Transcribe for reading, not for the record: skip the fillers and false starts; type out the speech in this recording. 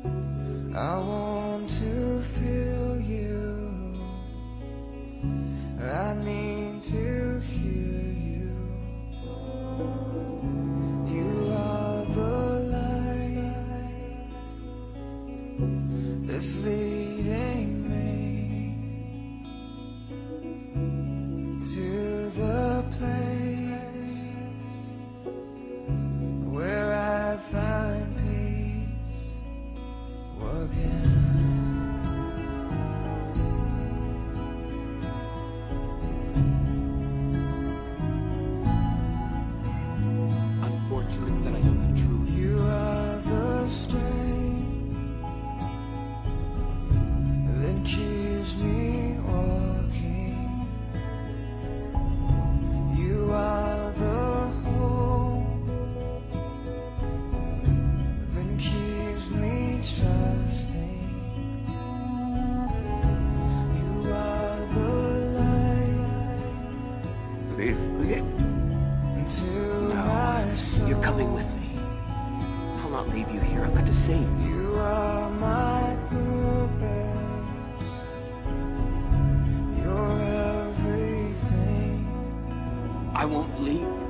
I want to feel you. I need to hear you. You are the light that's leading me to the place where I find peace again. Unfortunate that I know the truth. You are the strength that keeps me walking. You are the hope that keeps me trusting. You are the light Leave. to No, my soul. you're coming with me. I'll not leave you here. I've got to save you. You are my purpose. You're everything. I won't leave.